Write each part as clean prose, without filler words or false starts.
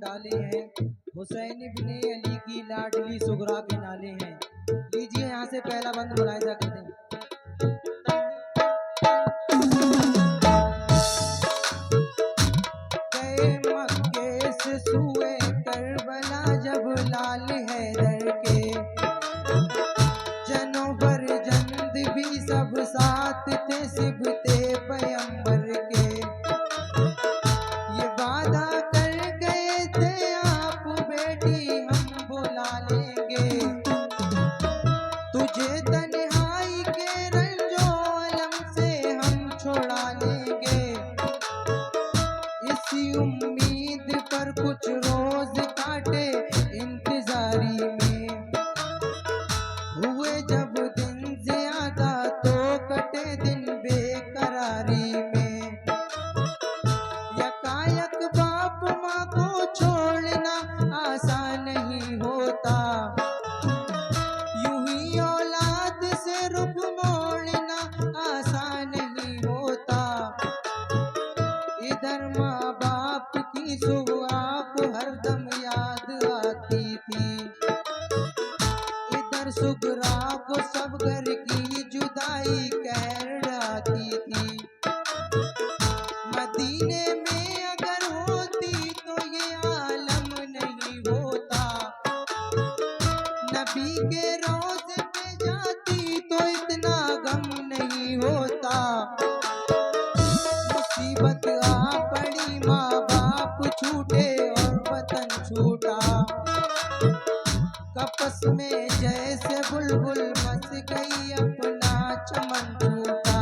डाले हैं हुसैन इब्ने अली की लाडली सुगरा के नाले हैं। लीजिए यहाँ से पहला बंद मुलाहिजा कर दें। गए मक्के से सुए करबला जब लाल हैदर के, जनो पर जंद भी सब साथ थे सिबते पैगंबर के। ये वादा कर गए थे आप बेटी हम बुला लेंगे, तुझे तन्हाई के रंजो अलम से हम छोड़ा लेंगे। इसी उम्मीद पर कुछ रोज काटे इंतजारी में, हुए जब दिन ज्यादा तो कटे दिन बेकरारी में। यकायक बाप माँ को छोड़ना आसान नहीं होता, यूं ही औलाद से रुख मोड़ना आसान नहीं होता। इधर माँ बाप की सुबह को हरदम याद आती थी, इधर सुगरा को सब घर की जुदाई कह डाती थी। मदीने में अगर होती तो ये आलम नहीं होता, नबी के रोज़े पे जाती तो इतना गम नहीं होता। मुसीबत आ पड़ी माँ बाप छूटे और वतन छूटा, कपस में जैसे बुलबुल मच गई अपना चमन छूटा।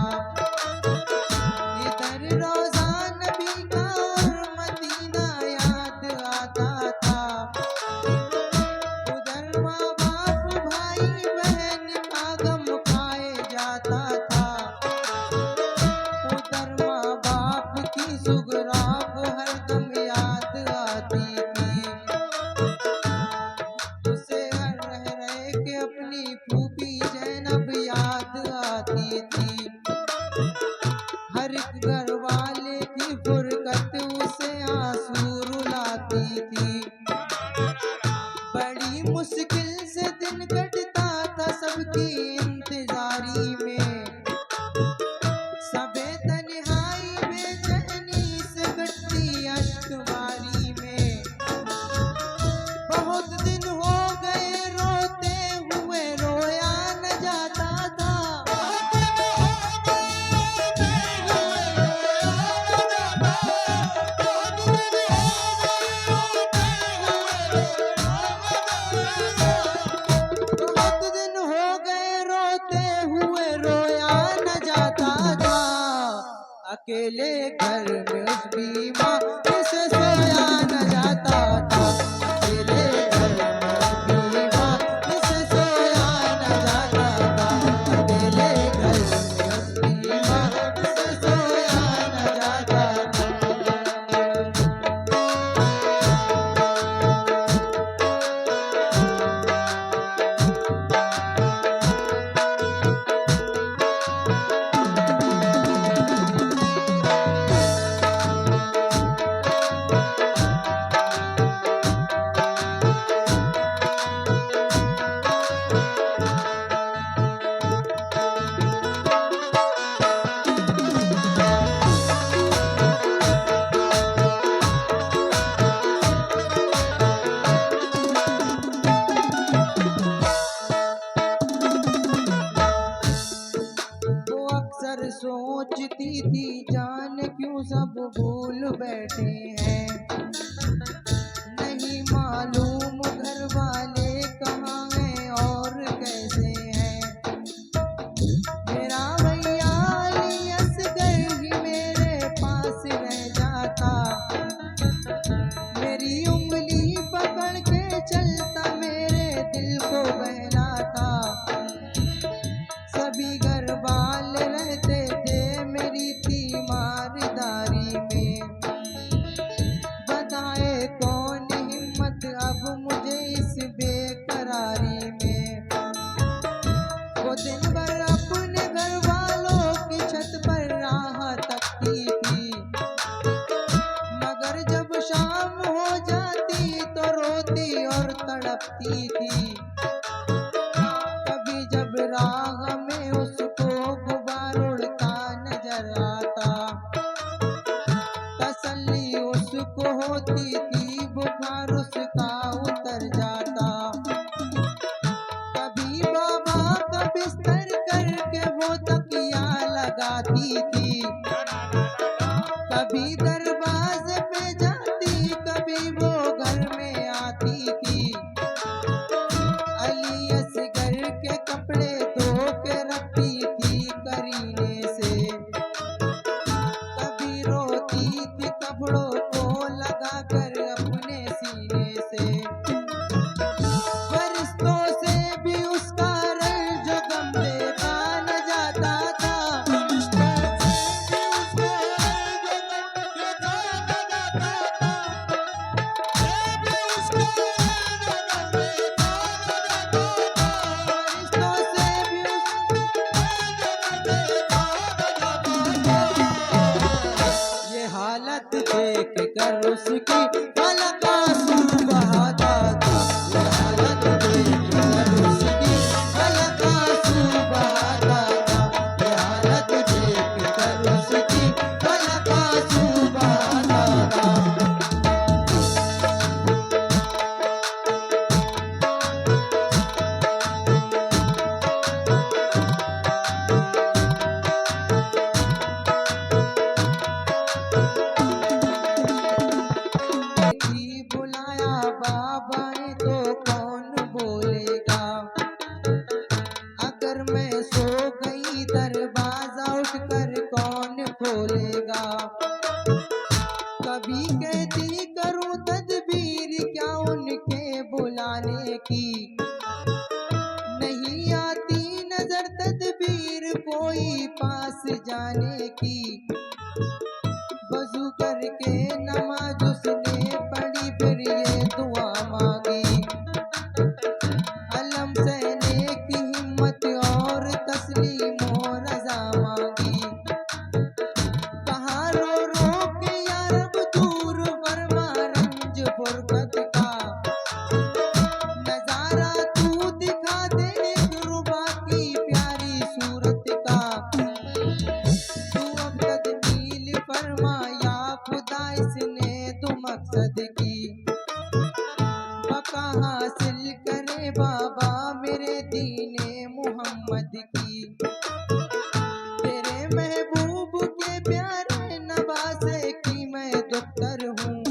इधर रोज़ा नबी का और मदीना याद आता था, उधर माँ बाप भाई बहन का गम खाए जाता था। उधर माँ बाप की सुगरा को हरदम याद आती थी, उसे हर रह के अपनी फूफी जैनब याद आती थी। हर एक घर वाले की फुरकत उसे आंसू रुलाती थी। बड़ी मुश्किल से दिन कटता था सबकी इंतजारी में, सबे तन्हाई बेचैनी से कटती अश्कबारी में। बहुत दिन हो गए रोते हुए रोया न जाता था, बहुत दिन हो गए रोते हुए रोया न जाता था। अकेले घर में उस बीमा से सोया न जाता था, अकेले घर में उस बीमा से सोया न जाता था, अकेले घर में उस बीमा से सोया न जाता था। बेकरारी में। वो दिन भर अपने घर वालों की छत पर राह तकती थी, मगर जब शाम हो जाती तो रोती और तड़पती थी। कभी जब राह में उसको गुबार उड़ता नजर आता, तसल्ली उसको होती थी, बुखार उसका उतर जाता। कभी बाबा का बिस्तर करके वो तकिया लगाती थी, कभी दरवाजे पे जाती, कभी वो घर में आती थी। अली असगर के कपड़े धो के रखती थी करीने से, कभी रोती थी कपड़ों को लगा कर अपने सीने से। फरिश्तों से भी उसका रंग जो गम देखा न जाता था, फरिश्तों से भी ये हालत देख कर उसकी पलक आंसू बहाता था। ये हालत देख कर उसकी पलक आंसू बहाता था। ये हालत देख कर उसकी पलक आंसू बहाता था। बुलाया बाबा ने तो कौन बोलेगा, अगर मैं सो गई दरवाजा उठकर कौन खोलेगा। कभी कहती करूं तदबीर क्या उनके बुलाने की, नहीं आती नजर तदबीर कोई पास जाने की। वजू करके नमाज उसने पढ़ी, फिर ये दुआ मांगी, अलम सहने की हिम्मत और तस्लीम और रज़ा मांगी। कहा रो रो के या रब दूर फरमा रंज फुरकत का, नजारा तू दिखा दे एक रुबा की प्यारी सूरत का। तू अब तदमील फरमा या खुदा इसने तो मकसद की, बका हासिल करे बाबा मेरे दीने मोहम्मद की। तेरे महबूब के प्यारे नवासे की मैं दुख्तर हूँ,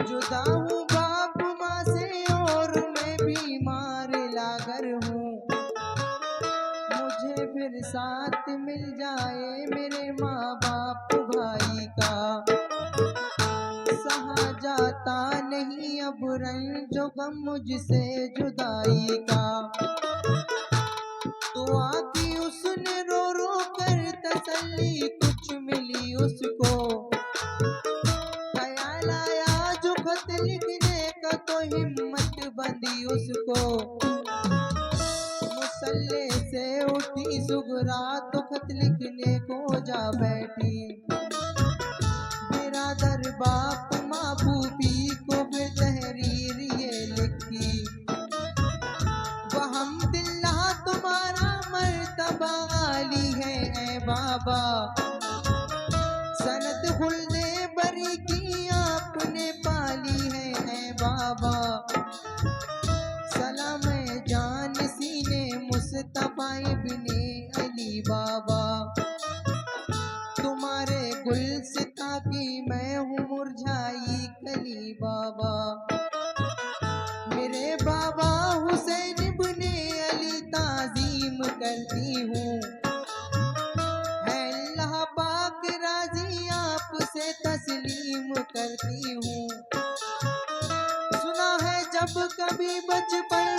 जुदा हूँ बाप माँ से और मैं बीमार लागर हूँ। मुझे फिर साथ मिल जाए मेरे माँ बाप भाई का, सहा जाता नहीं अब रंज जो गम मुझसे जुदाई का। दुआ की उसने रो रो कर तसल्ली कुछ मिली उसको, ख्याल आया जो खत लिखने का तो हिम्मत बंदी उसको। मुसल्ले से उठी सुगरा तो खत लिखने को जा बैठी, बिरादर बाप माँ फूफी को फिर तहरीर ये लिखी। वहम्दुलिल्लाह तुम्हारा मर्तबा आली है ऐ बाबा, सनत खुलने बरी की आपने पाली है ऐ बाबा। सलाम जान सीने मुस्तफा इब्ने अली बाबा, तुम्हारे गुलसिता की मैं हूँ मुरझाई कली बाबा। मेरे बाबा हुसैन इब्ने अली ताजीम करती हूँ, है अल्लाह पाक राजी आपसे तस्लीम करती हूँ। सुना है जब कभी बचपन